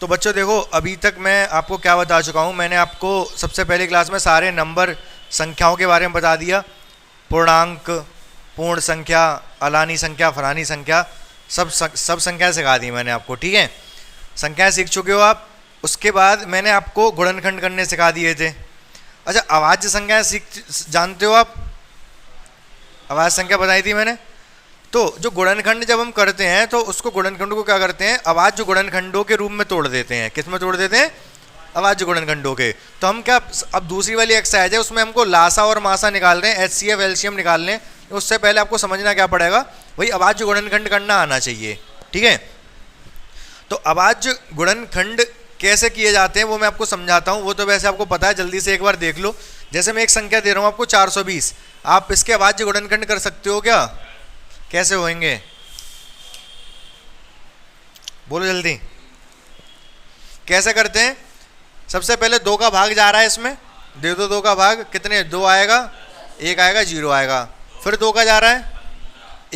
तो बच्चों देखो, अभी तक मैं आपको क्या बता चुका हूँ। मैंने आपको सबसे पहली क्लास में सारे नंबर संख्याओं के बारे में बता दिया। पूर्णांक, पूर्ण संख्या, अलानी संख्या, फलानी संख्या, सब संख्या सिखा दी मैंने आपको, ठीक है। संख्याएं सीख चुके हो आप। उसके बाद मैंने आपको गुणनखंड करने सिखा दिए थे। अच्छा, अभाज्य संख्याएं जानते हो आप? अभाज्य संख्या बताई थी मैंने। तो जो गुणनखंड जब हम करते हैं तो उसको गुणनखंडों को क्या करते हैं, अभाज्य गुणनखंडों के रूप में तोड़ देते हैं। किस में तोड़ देते हैं? अभाज्य गुणनखंडों के। तो हम क्या, अब दूसरी वाली एक्सरसाइज है, उसमें हमको लासा और मासा निकाल रहे हैं, एचसीएफ एलसीएम निकाल रहे हैं। उससे पहले आपको समझना क्या पड़ेगा, वही अभाज्य गुणनखंड करना आना चाहिए, ठीक है। तो अभाज्य गुणनखंड कैसे किए जाते हैं वो मैं आपको समझाता हूँ। वो तो वैसे आपको पता है, जल्दी से एक बार देख लो। जैसे मैं एक संख्या दे रहा हूँ आपको 420, आप इसके अभाज्य गुणनखंड कर सकते हो क्या? कैसे होंगे बोलो जल्दी, कैसे करते हैं? सबसे पहले 2 का भाग जा रहा है इसमें, दे दो 2 का भाग, कितने? 2 आएगा, 1 आएगा, 0 आएगा। फिर 2 का जा रहा है,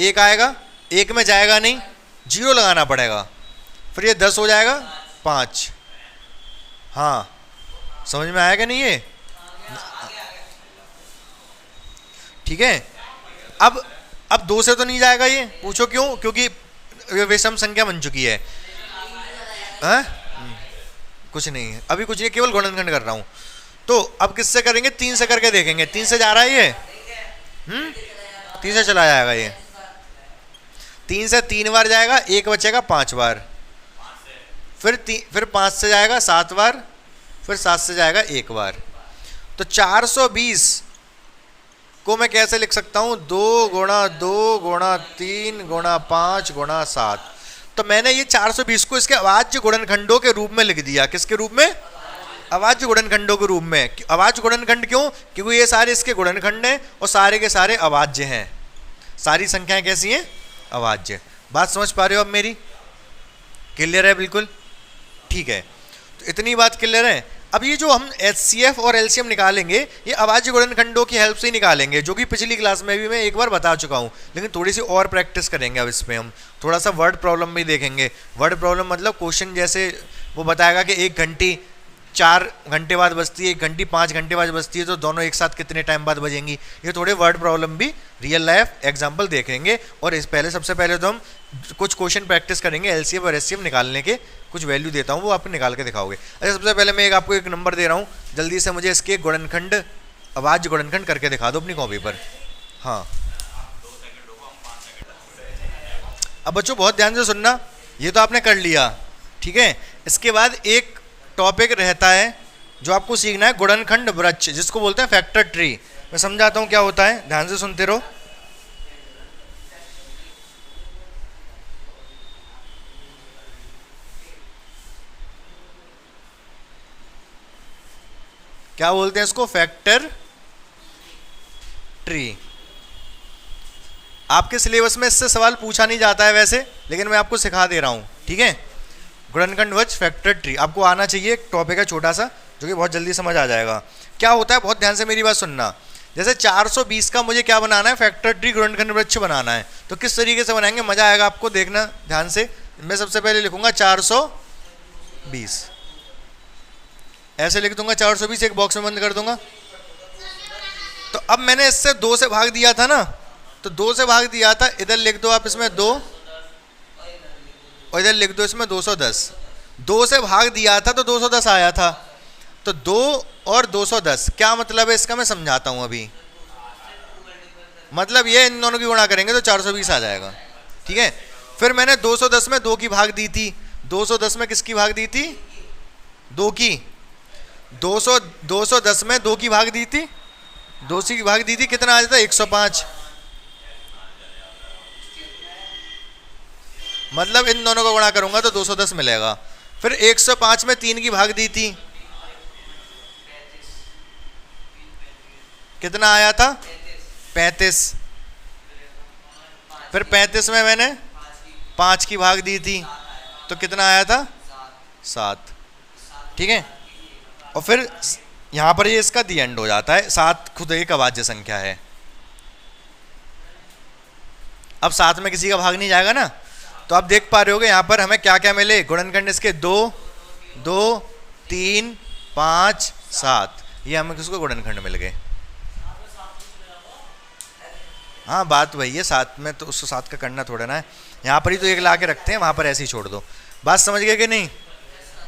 1 आएगा, 1 में जाएगा नहीं, 0 लगाना पड़ेगा। फिर ये 10 हो जाएगा, 5। हाँ, समझ में आएगा नहीं ये? ठीक है। अब 2 से तो नहीं जाएगा ये, पूछो क्यों? क्योंकि विषम संख्या बन चुकी है। हाँ? कुछ नहीं है, अभी कुछ नहीं, केवल गुणनखंड कर रहा हूं। तो अब किससे करेंगे? 3 से करके देखेंगे। 3 से जा रहा है ये, 3 से चला जाएगा ये। 3 से 3 बार जाएगा, 1 बचेगा 5 बार। फिर 5 से जाएगा 7 बार, फिर 7 से जाएगा 1 बार। तो 420 को मैं कैसे लिख सकता हूं? 2 गुणा 2 गुणा 3 गुणा 5 गुणा 7। तो मैंने ये 420 को इसके अभाज्य गुणनखंडों के रूप में लिख दिया। किसके रूप में? अभाज्य गुणनखंडों के रूप में। अभाज्य गुणनखंड क्यों? क्योंकि ये सारे इसके गुणनखंड हैं और सारे के सारे अभाज्य हैं। सारी संख्याएं कैसी हैं? अभाज्य। बात समझ पा रहे हो अब मेरी? क्लियर है बिल्कुल? ठीक है, तो इतनी बात क्लियर है। अब ये जो हम एचसीएफ और एलसीएम निकालेंगे, ये अभाज्य गुणनखंडों की हेल्प से ही निकालेंगे, जो कि पिछली क्लास में भी मैं एक बार बता चुका हूँ। लेकिन थोड़ी सी और प्रैक्टिस करेंगे। अब इसमें हम थोड़ा सा वर्ड प्रॉब्लम भी देखेंगे। वर्ड प्रॉब्लम मतलब क्वेश्चन, जैसे वो बताएगा कि 1 घंटी 4 घंटे बाद बजती है, 1 घंटी 5 घंटे बाद बजती है, तो दोनों एक साथ कितने टाइम बाद बजेंगी। ये थोड़े वर्ड प्रॉब्लम भी रियल लाइफ एग्जाम्पल देखेंगे। और सबसे पहले तो हम कुछ क्वेश्चन प्रैक्टिस करेंगे एलसीएम और एचसीएम निकालने के। कुछ वैल्यू देता हूँ, वो आपको निकाल के दिखाओगे। अच्छा, सबसे पहले मैं आपको एक नंबर दे रहा हूँ, जल्दी से मुझे इसके गुणनखंड, अभाज्य गुणनखंड करके दिखा दो अपनी कॉपी पर। हाँ, अब बच्चों बहुत ध्यान से सुनना, ये तो आपने कर लिया, ठीक है। इसके बाद एक टॉपिक रहता है जो आपको सीखना है, गुणनखंड वृक्ष, जिसको बोलते हैं फैक्टर ट्री। मैं समझाता हूँ क्या होता है, ध्यान से सुनते रहो। क्या बोलते हैं इसको? Factor tree. आपके सिलेबस में इससे सवाल पूछा नहीं जाता है वैसे, लेकिन मैं आपको सिखा दे रहा हूं, ठीक है। गुणनखंड वृक्ष फैक्टर ट्री आपको आना चाहिए। एक टॉपिक है छोटा सा, जो कि बहुत जल्दी समझ आ जाएगा। क्या होता है, बहुत ध्यान से मेरी बात सुनना। जैसे 420 का मुझे क्या बनाना है? फैक्टर ट्री, गुणनखंड वृक्ष बनाना है। तो किस तरीके से बनाएंगे, मजा आएगा आपको, देखना ध्यान से। मैं सबसे पहले लिखूंगा 420, ऐसे लिख दूंगा 420, एक बॉक्स में बंद कर दूंगा। तो अब मैंने इससे 2 से भाग दिया था ना, तो 2 से भाग दिया था, इधर लिख दो आप इसमें 2 और इधर लिख दो इसमें 210। 2 से भाग दिया था तो 210 आया था। तो 2 और 210 क्या मतलब है इसका, मैं समझाता हूं अभी। मतलब ये इन दोनों की गुणा करेंगे तो 420 आ जाएगा, ठीक है। फिर मैंने 210 में 2 की भाग दी थी। 210 में किसकी भाग दी थी? 2 की। 210 में 2 की भाग दी थी, 2 की भाग दी थी, कितना आ जाता है? 105। मतलब इन दोनों को गुणा करूंगा तो 210 मिलेगा। फिर 105 में 3 की भाग दी थी, कितना आया था? 35। फिर 35 में मैंने 5 की भाग दी थी, तो कितना आया था? 7, ठीक है। और फिर यहां पर ये इसका दी एंड हो जाता है। 7 खुद एक अभाज्य संख्या है। अब 7 में किसी का भाग नहीं जाएगा ना, तो आप देख पा रहे होगे यहाँ पर हमें क्या क्या मिले। गुणनखंड इसके 2, दो, तीन, पाँच, सात, ये हमें किसको गुणनखंड मिल गए। हाँ बात वही है, सात में तो उसको सात का करना थोड़ा ना है, यहाँ पर ही तो एक ला के रखते हैं, वहाँ पर ऐसे ही छोड़ दो। बात समझ गए कि नहीं?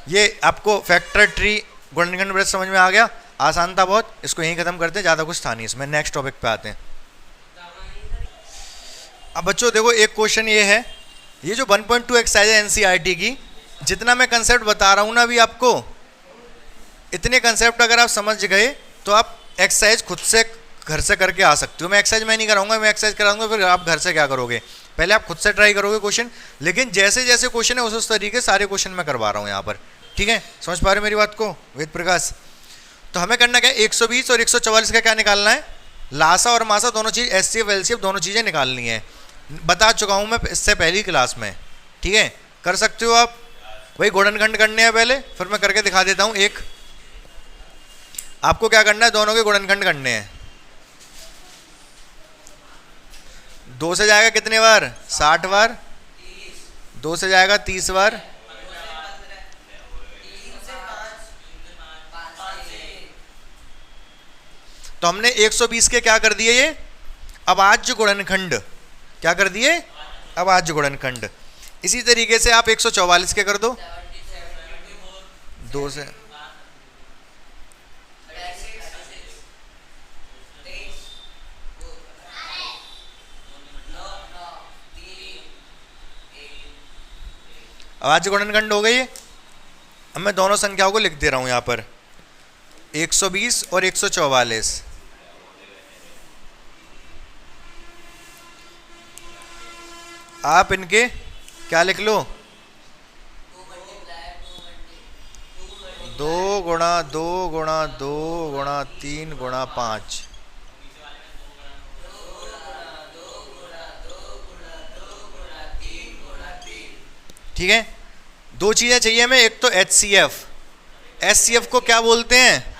ये आपको फैक्टर ट्री गुणनखंड वृत्त समझ में आ गया, आसान था बहुत। इसको यहीं खत्म करते हैं, ज़्यादा कुछ था नहीं इसमें। नेक्स्ट टॉपिक पे आते हैं। अब बच्चों देखो, एक क्वेश्चन ये है, ये जो 1.2 एक्सरसाइज है एनसीईआरटी की, जितना मैं कंसेप्ट बता रहा हूँ ना अभी आपको, इतने कंसेप्ट अगर आप समझ गए तो आप एक्सरसाइज खुद से घर से करके आ सकते हो। मैं एक्सरसाइज मैं नहीं कराऊंगा, मैं एक्सरसाइज कराऊंगा, फिर आप घर से क्या करोगे, पहले आप खुद से ट्राई करोगे क्वेश्चन, लेकिन जैसे जैसे क्वेश्चन है उस तरीके सारे क्वेश्चन मैं करवा रहा हूँ यहाँ पर। ठीक है, समझ पा रहे मेरी बात को वेद प्रकाश? तो हमें करना क्या है, 120 और 144 का क्या निकालना है, लासा और मासा दोनों चीज़, एचसीएफ एलसीएफ दोनों चीज़ें निकालनी है। बता चुका हूँ मैं इससे पहली क्लास में। ठीक है, कर सकते हो आप। वही गुणनखंड करने हैं पहले, फिर मैं करके दिखा देता हूँ। एक आपको क्या करना है, दोनों के गुणनखंड करने हैं। 2 से जाएगा कितने बार, 60 बार। 2 से जाएगा 30 बार। तो हमने 120 के क्या कर दिए ये, अभाज्य गुणनखंड क्या कर दिए, अभाज्य गुणनखंड। इसी तरीके से आप 144 के कर दो। 2 से अभाज्य गुणनखंड हो गई। अब मैं दोनों संख्याओं को लिख दे रहा हूं यहां पर, 120 और 144। आप इनके क्या लिख लो, 2 गुणा 2 गुणा 2 गुणा 3 गुणा 5। ठीक है, दो चीजें चाहिए हमें, एक तो एचसीएफ। एचसीएफ को क्या बोलते हैं,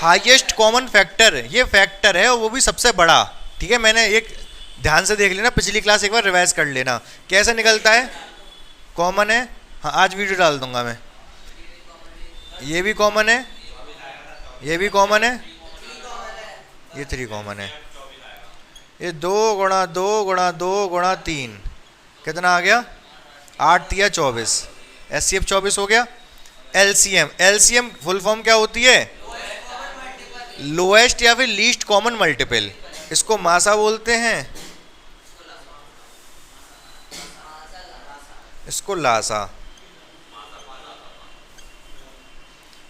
हाईएस्ट कॉमन फैक्टर। ये फैक्टर है और वो भी सबसे बड़ा। ठीक है, मैंने एक ध्यान से देख लेना, पिछली क्लास एक बार रिवाइज कर लेना कैसे निकलता है। कॉमन है, हाँ आज वीडियो डाल दूंगा मैं। ये भी कॉमन है, ये भी कॉमन है, ये 3 कॉमन है। ये 2 गुणा 2 गुणा 2 गुणा 3 कितना आ गया, 8 या 24। एचसीएफ 24 हो गया। एलसीएम, एलसीएम फुल फॉर्म क्या होती है, लोएस्ट या फिर लीस्ट कॉमन मल्टीपल। इसको मासा बोलते हैं, इसको लासा।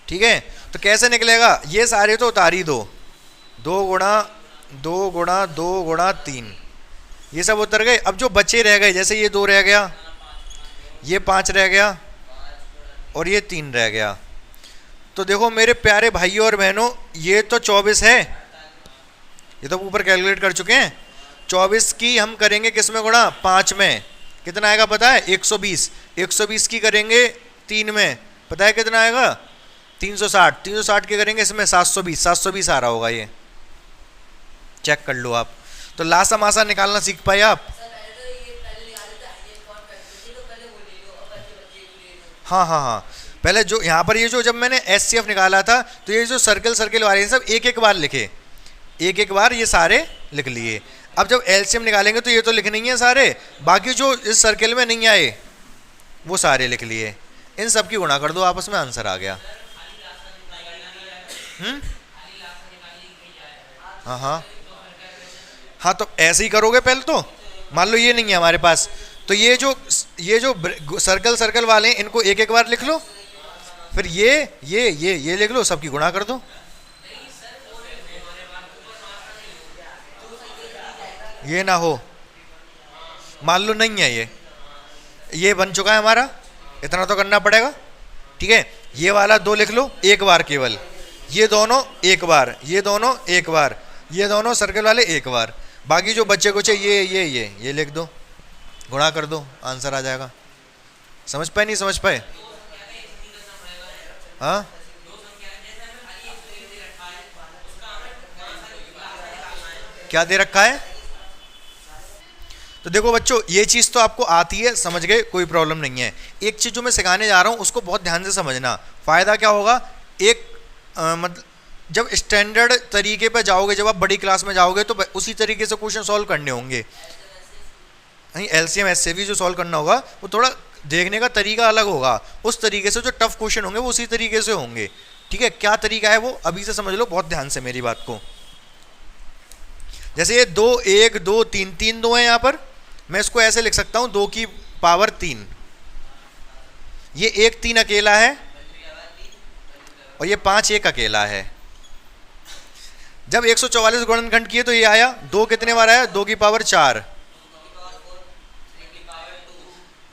ठीक है, तो कैसे निकलेगा, ये सारे तो उतार ही दो। 2 गुणा 2 गुणा 2 गुणा 3, ये सब उतर गए। अब जो बचे रह गए, जैसे ये 2 रह गया, ये 5 रह गया और ये 3 रह गया। तो देखो मेरे प्यारे भाइयों और बहनों, ये तो 24 है, ये तो ऊपर कैलकुलेट कर चुके हैं। 24 की हम करेंगे किस में गुणा, 5 में, कितना आएगा पता है, 120। 120 की करेंगे 3 में, पता है कितना आएगा, 360। 360 की करेंगे इसमें 720। 720 आ रहा होगा, ये चेक कर लो आप। तो लासा मासा निकालना सीख पाए आप। हाँ हाँ हाँ, पहले जो यहाँ पर ये जो जब मैंने एचसीएफ निकाला था, तो ये जो सर्कल सर्कल वाले हैं सब एक एक बार लिखे, एक एक बार ये सारे लिख लिए। अब जब एलसीएम निकालेंगे तो ये तो लिखने ही है सारे, बाकी जो इस सर्कल में नहीं आए वो सारे लिख लिए। इन सब की गुणा कर दो आपस में, आंसर आ गया। हाँ हाँ हाँ, तो ऐसे ही करोगे पहले। तो मान लो ये नहीं है हमारे पास, तो ये जो सर्कल सर्कल वाले हैं इनको एक एक बार लिख लो, फिर ये लिख लो, सबकी गुणा कर दो। ये ना हो, मान लो नहीं है ये बन चुका है हमारा, इतना तो करना पड़ेगा। ठीक है, ये वाला 2 लिख लो एक बार केवल, ये दोनों एक बार, ये दोनों एक बार, ये दोनों सर्कल वाले एक बार, बाकी जो बच्चे कुछ ये लिख दो, गुणा कर दो, आंसर आ जाएगा। समझ पाए नहीं समझ पाए? हाँ, क्या दे रखा है, तो देखो बच्चों, ये चीज़ तो आपको आती है, समझ गए, कोई प्रॉब्लम नहीं है। एक चीज़ जो मैं सिखाने जा रहा हूँ उसको बहुत ध्यान से समझना। फ़ायदा क्या होगा, एक मतलब जब स्टैंडर्ड तरीके पे जाओगे, जब आप बड़ी क्लास में जाओगे तो उसी तरीके से क्वेश्चन सॉल्व करने होंगे। नहीं, एलसीएम एससीएफ जो सॉल्व करना होगा वो थोड़ा देखने का तरीका अलग होगा, उस तरीके से जो टफ क्वेश्चन होंगे वो उसी तरीके से होंगे। ठीक है, क्या तरीका है वो अभी से समझ लो बहुत ध्यान से मेरी बात को। जैसे ये 2 1 2 3 3 2 है, यहाँ पर मैं इसको ऐसे लिख सकता हूँ 2 की पावर 3। ये 1 3 अकेला है और ये 5 1 अकेला है। जब 144 गुणनखंड किए तो ये आया 2 कितने बार आया, 2 की पावर 4,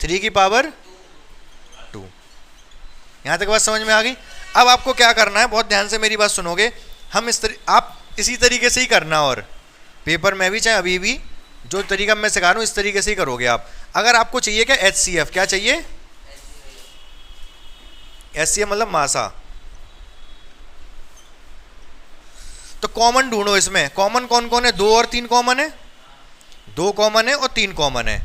3 की पावर 2। यहां तक बात समझ में आ गई। अब आपको क्या करना है, बहुत ध्यान से मेरी बात सुनोगे, हम आप इसी तरीके से ही करना, और पेपर में भी चाहे अभी भी जो तरीका मैं सिखा रहा हूं इस तरीके से ही करोगे आप। अगर आपको चाहिए क्या, HCF, क्या चाहिए, HCF मतलब मासा, तो कॉमन ढूंढो। इसमें कॉमन कौन कौन है, 2 और 3 कॉमन है, 2 कॉमन है और 3 कॉमन है।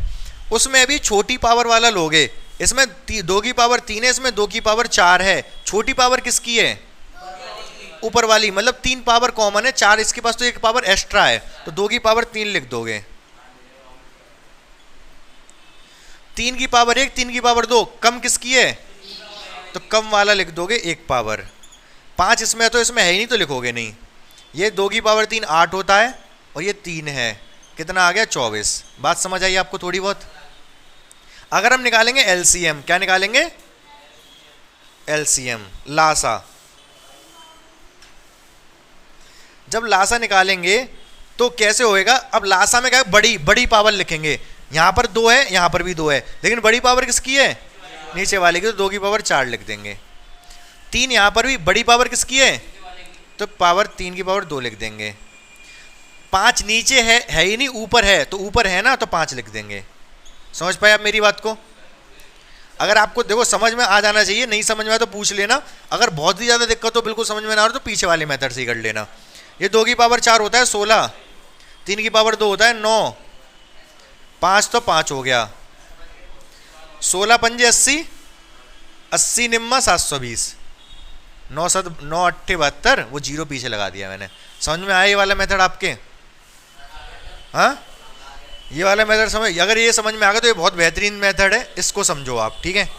उसमें अभी छोटी पावर वाला लोगे, इसमें 2 की पावर 3 है, इसमें 2 की पावर 4 है। छोटी पावर किसकी है, ऊपर वाली, मतलब 3 पावर कॉमन है, 4 इसके पास, तो 1 पावर एक्स्ट्रा है, तो 2 की पावर 3 लिख दोगे। 3 की पावर 1, 3 की पावर 2, कम किसकी है, तो कम वाला लिख दोगे 1 पावर। 5 इसमें तो इसमें है ही नहीं, तो लिखोगे नहीं। ये 2 की पावर 3 8 होता है और ये 3 है, कितना आ गया 24। बात समझ आई आपको थोड़ी बहुत। अगर हम निकालेंगे एलसीएम, क्या निकालेंगे, एलसीएम लासा। जब लासा निकालेंगे तो कैसे होएगा, अब लासा में क्या बड़ी बड़ी पावर लिखेंगे, यहां पर 2 है, यहां पर भी 2 है, लेकिन बड़ी पावर किसकी है, नीचे वाले की, तो 2 की पावर 4 लिख देंगे। 3 यहां पर भी, बड़ी पावर किसकी है, तो पावर 3 की पावर 2 लिख देंगे। 5 नीचे है ही नहीं, ऊपर है, तो ऊपर है ना, तो 5 लिख देंगे। समझ पाए आप मेरी बात को। अगर आपको देखो समझ में आ जाना चाहिए, नहीं समझ में आया तो पूछ लेना, अगर बहुत ही ज़्यादा दिक्कत हो, बिल्कुल समझ में ना आ रहा तो पीछे वाले मेथड से ही कर लेना। ये 2 की पावर 4 होता है 16, 3 की पावर 2 होता है 9, 5 तो 5 हो गया, 16 पंजे 80, 80 निम्मा 720, 9 7 9 8 72, वो 0 पीछे लगा दिया मैंने। समझ में आया ये वाला मेथड आपके, हाँ ये वाला मेथड समझ, अगर ये समझ में आ गया तो ये बहुत बेहतरीन मेथड है, इसको समझो आप। ठीक है,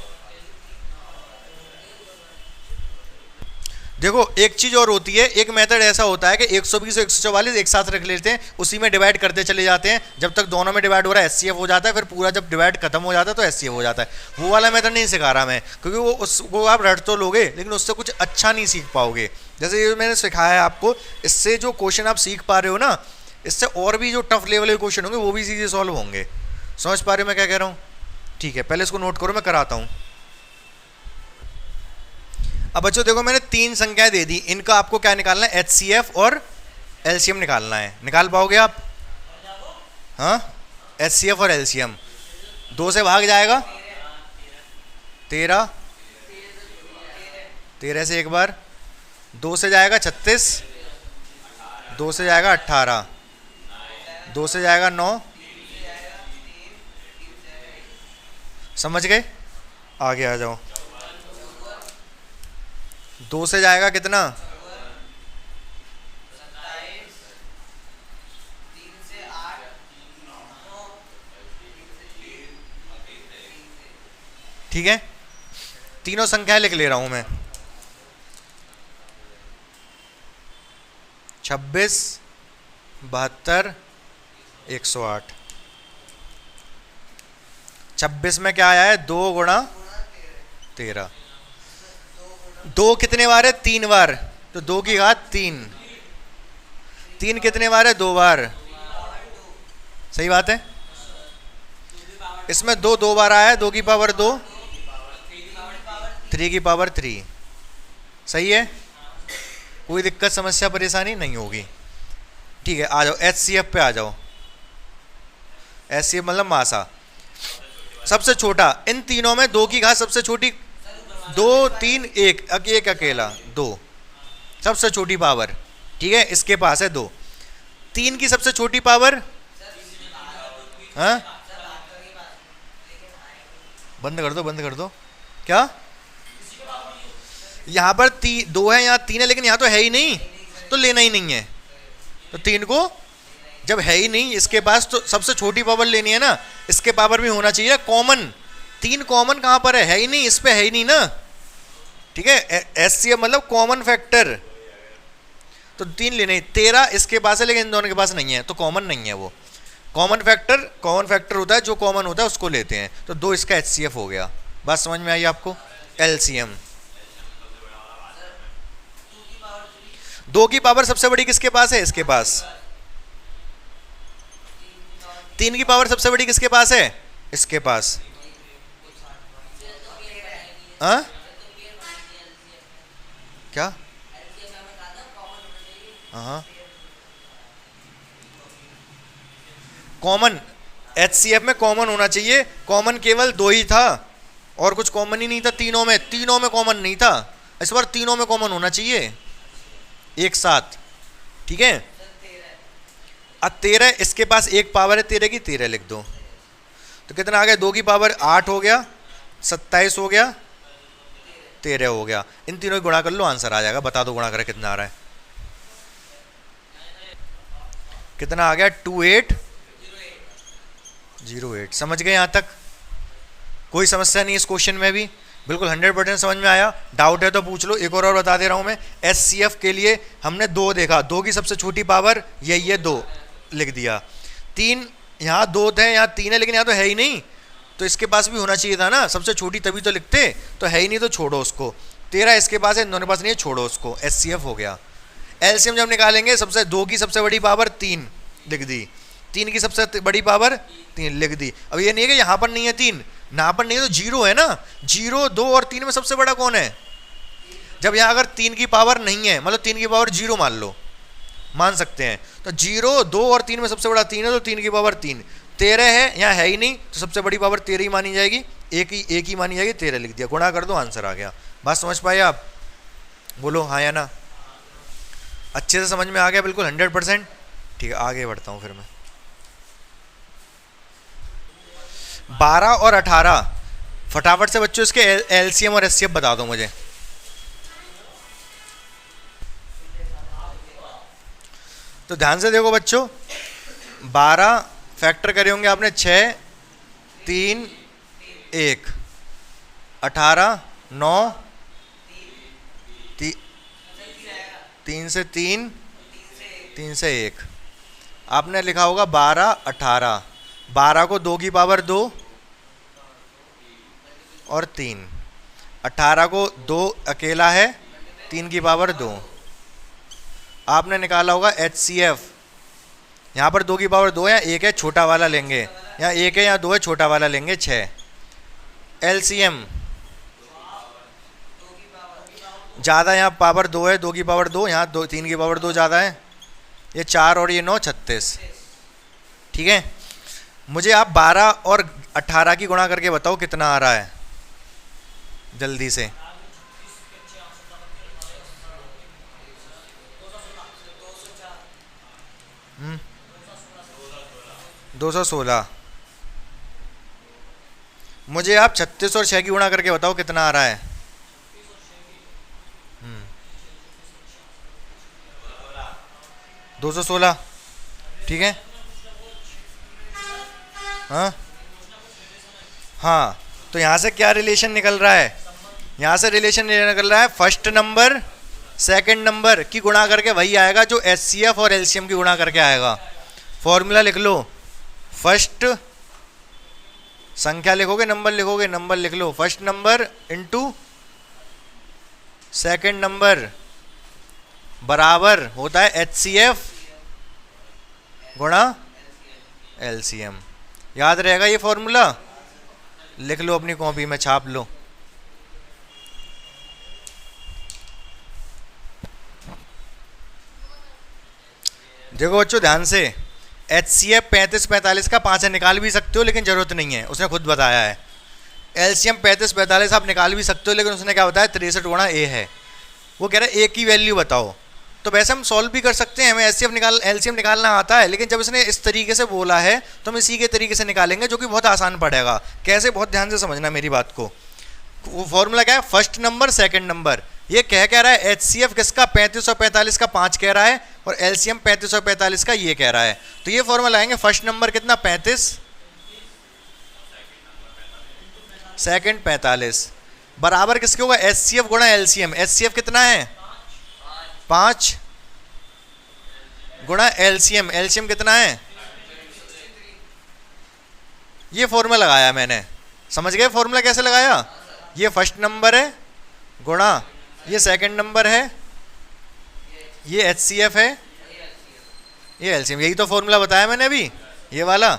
देखो एक चीज और होती है, एक मेथड ऐसा होता है कि 120 और 144 एक साथ रख लेते हैं, उसी में डिवाइड करते चले जाते हैं, जब तक दोनों में डिवाइड हो रहा है एचसीएफ हो जाता है, फिर पूरा जब डिवाइड खत्म हो जाता है तो एचसीएफ हो जाता है। वो वाला मेथड नहीं सिखा रहा मैं, क्योंकि वो उसको आप रट तो लोगे लेकिन उससे कुछ अच्छा नहीं सीख पाओगे। जैसे ये मैंने सिखाया है आपको, इससे जो क्वेश्चन आप सीख पा रहे हो ना, इससे और भी जो टफ लेवल के क्वेश्चन होंगे वो भी सीधे सॉल्व होंगे। समझ पा रहे हो मैं क्या कह रहा हूँ। ठीक है, पहले इसको नोट करो, मैं कराता हूँ। अब बच्चों देखो, मैंने 3 संख्याएं दे दी, इनका आपको क्या निकालना है, एचसीएफ और एलसीएम निकालना है। निकाल पाओगे आप, हाँ एचसीएफ और एलसीएम। 2 से भाग जाएगा 13, 13 से एक बार, 2 से जाएगा 36, 2 से जाएगा 18, 2 से जाएगा 9। समझ गए, आगे आ जाओ। 2 से जाएगा कितना, 3 ठीक है, तीनों संख्याएं लिख ले रहा हूं मैं। 26, 72, 108। 26 में क्या आया है, 2 गुणा 13। 2 कितने बार है, 3 बार, तो 2 की घात 3। 3 कितने बार है, 2 बार। सही बात है, इसमें 2 2 बार आया है, 2 की पावर 2, 3 की पावर 3। सही है, कोई दिक्कत समस्या परेशानी नहीं होगी। ठीक है, आ जाओ एचसीएफ पे आ जाओ। एचसीएफ मतलब मासा, सबसे छोटा इन तीनों में 2 की घात सबसे छोटी, 2 3 1, एक अकेला 2, सबसे छोटी पावर। ठीक है, इसके पास है 2। 3 की सबसे छोटी पावर, हाँ बंद कर दो, बंद कर दो। क्या यहाँ पर दो है, यहाँ तीन है, लेकिन यहाँ तो है ही नहीं, तो लेना ही नहीं है। तो तीन को जब है ही नहीं इसके पास, तो सबसे छोटी पावर लेनी है ना, इसके पावर भी होना चाहिए कॉमन। तीन कॉमन कहाँ पर है ही नहीं, इस पे है ही नहीं ना, ठीक है। एचसीएफ मतलब कॉमन फैक्टर, तो तीन लेने। 13 इसके पास है लेकिन इन दोनों के पास नहीं है, तो कॉमन नहीं है वो। कॉमन फैक्टर होता है जो कॉमन होता है उसको लेते हैं। तो 2 इसका एचसीएफ हो गया। बात समझ में आई आपको? एलसीएम। 2 की पावर सबसे बड़ी किसके पास है? इसके पास। 3 की पावर सबसे बड़ी किसके पास है? इसके पास। हाँ क्या? हाँ कॉमन, एचसीएफ में कॉमन होना चाहिए। कॉमन केवल 2 ही था और कुछ कॉमन ही नहीं था तीनों में कॉमन नहीं था। इस बार तीनों में कॉमन होना चाहिए एक साथ, ठीक है। अब 13 इसके पास एक पावर है 13 की, 13 लिख दो। तो कितना आ गया? 2 की पावर 8 हो गया, 27 हो गया, 13 हो गया। इन तीनों की गुणा कर लो, आंसर आ जाएगा। बता दो गुणा करें कितना आ रहा है। कितना आ गया? 2808। समझ गए? यहाँ तक कोई समस्या नहीं इस क्वेश्चन में भी? बिल्कुल 100% समझ में आया। डाउट है तो पूछ लो। एक और बता दे रहा हूँ मैं। एचसीएफ के लिए हमने 2 देखा, 2 की सबसे छोटी पावर यही है, 2 लिख दिया। 3 यहाँ 2 थे, यहाँ 3 है, लेकिन यहाँ तो है ही नहीं, तो इसके पास भी होना चाहिए था ना, सबसे छोटी तभी तो लिखते। तो है ही नहीं तो छोड़ो उसको। 13 इसके पास है, इन दोनों के पास नहीं है, छोड़ो उसको। एचसीएफ हो गया। एलसीएम जब निकालेंगे, सबसे 2 की सबसे बड़ी पावर 3 लिख दी, 3 की सबसे बड़ी पावर 3 लिख दी। अब ये नहीं है कि यहाँ पर नहीं है 3, यहाँ पर नहीं है तो 0 है ना। 0, 2 और 3 में सबसे बड़ा कौन है? जब यहाँ अगर 3 की पावर नहीं है, मतलब 3 की पावर 0 मान लो, मान सकते हैं, तो 0, 2 और 3 में सबसे बड़ा 3 है, तो 3 की पावर 3। 13 है, यहाँ है ही नहीं, तो सबसे बड़ी पावर 13 ही मानी जाएगी, एक ही मानी जाएगी, 13 लिख दिया। गुणा कर दो, आंसर आ गया। बात समझ पाए आप? बोलो हाँ या ना। अच्छे से समझ में आ गया? बिल्कुल 100%। ठीक है, आगे बढ़ता हूँ फिर मैं। 12 और 18 फटाफट से बच्चों इसके एलसीएम और एचसीएफ बता दो मुझे। तो ध्यान से देखो बच्चों, 12 फैक्टर करे होंगे आपने 6, 3, 1, 18, 9, 3 से 3, 3 से 1। आपने लिखा होगा 12, 18। 12 को 2 की पावर 2 और 3, 18 को 2 अकेला है, 3 की पावर 2। आपने निकाला होगा एचसीएफ। यहाँ पर 2 की पावर 2 है, 1 है, छोटा वाला लेंगे। यहाँ 1 है, यहाँ 2 है, छोटा वाला लेंगे, 6। एलसीएम ज़्यादा, यहाँ पावर 2 है, 2 की पावर 2, यहाँ 3 की पावर 2 ज़्यादा है, ये 4 और ये 9, 36। ठीक है, मुझे आप 12 और 18 की गुणा करके बताओ कितना आ रहा है जल्दी से। हम्म, 216। मुझे आप 36 और 6 की गुणा करके बताओ कितना आ रहा है। 216। ठीक है, हाँ, तो यहाँ से क्या रिलेशन निकल रहा है? यहाँ से रिलेशन निकल रहा है फर्स्ट नंबर सेकंड नंबर की गुणा करके वही आएगा जो एचसीएफ और एलसीएम की गुणा करके आएगा। फॉर्मूला लिख लो। फर्स्ट संख्या लिखोगे, नंबर लिखोगे, नंबर लिख लो। First number into second number बराबर होता है एचसीएफ गुणा एलसीएम। याद रहेगा ये फॉर्मूला? लिख लो अपनी कॉपी में, छाप लो। देखो बच्चों ध्यान से, एचसीएफ 35-45 का 5 है, निकाल भी सकते हो लेकिन जरूरत नहीं है, उसने खुद बताया है। एलसीएम 35-45 आप निकाल भी सकते हो लेकिन उसने क्या बताया? 63 गुणा ए है। वो कह रहा है ए की वैल्यू बताओ। तो वैसे हम सॉल्व भी कर सकते हैं, हमें एलसीएम निकालना आता है, लेकिन जब इसने इस तरीके से बोला है तो हम इसी के तरीके से निकालेंगे, जो कि बहुत आसान पड़ेगा। कैसे, बहुत ध्यान से समझना मेरी बात को। वो फॉर्मूला क्या है, फर्स्ट नंबर सेकंड नंबर। ये कह रहा है एचसीएफ किसका, 3545 का 5 कह रहा है, और एलसीएम 3545 का ये कह रहा है। तो ये फॉर्मूला आएंगे, फर्स्ट नंबर कितना 35, सेकंड 45, बराबर किसके होगा, एचसीएफ गुणा एलसीएम। एचसीएफ कितना है 5 गुणा एलसीएम, एलसीएम कितना है, ये फॉर्मूला लगाया मैंने, समझ गए फॉर्मूला कैसे लगाया। ये फर्स्ट नंबर है गुणा ये सेकंड नंबर है, ये एचसीएफ है, ये एलसीएम, यही तो फॉर्मूला बताया मैंने अभी, ये वाला।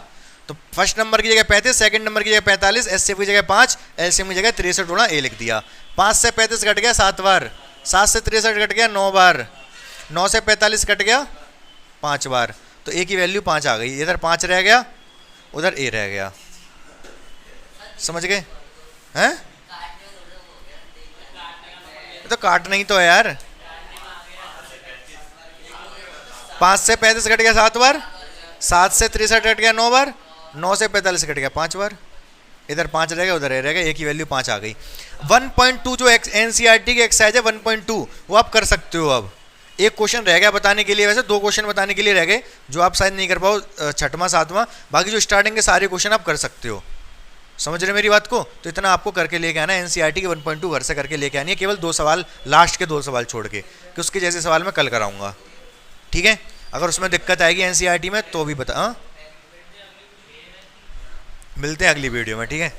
तो फर्स्ट नंबर की जगह 35, सेकंड नंबर की जगह 45, एचसीएफ की जगह 5, एलसीएम की जगह 63 गुणा ए लिख दिया। 5 से 35 कट गया 7 बार, 7 से 63 कट गया 9 बार, 9 से 45 कट गया 5 बार, तो ए की वैल्यू 5 आ गई। इधर 5 रह गया, उधर ए रह गया, समझ गए हैं। तो काटना ही तो है यार। 5 से 35 कट गया 7 बार, 7 से 63 कट गया 9 बार, 9 से 45 कट गया 5 बार, इधर 5 रह गया, उधर रह गया, ए की वैल्यू 5 आ गई। 1.2 जो एनसीईआरटी की एक्सरसाइज है 1.2, वो आप कर सकते हो। अब एक क्वेश्चन रह गया बताने के लिए, वैसे 2 क्वेश्चन बताने के लिए रह गए, जो आप शायद नहीं कर पाओ, छठवां सातवां, बाकी जो स्टार्टिंग के सारे क्वेश्चन आप कर सकते हो। समझ रहे मेरी बात को। तो इतना आपको करके लेके आना, एनसीईआरटी के 1.2 घर से करके लेके आनी है, केवल 2 सवाल, लास्ट के 2 सवाल छोड़ के, कि उसके जैसे सवाल मैं कल कराऊंगा, ठीक है। अगर उसमें दिक्कत आएगी एनसीईआरटी में तो भी बता, मिलते हैं अगली वीडियो में, ठीक है।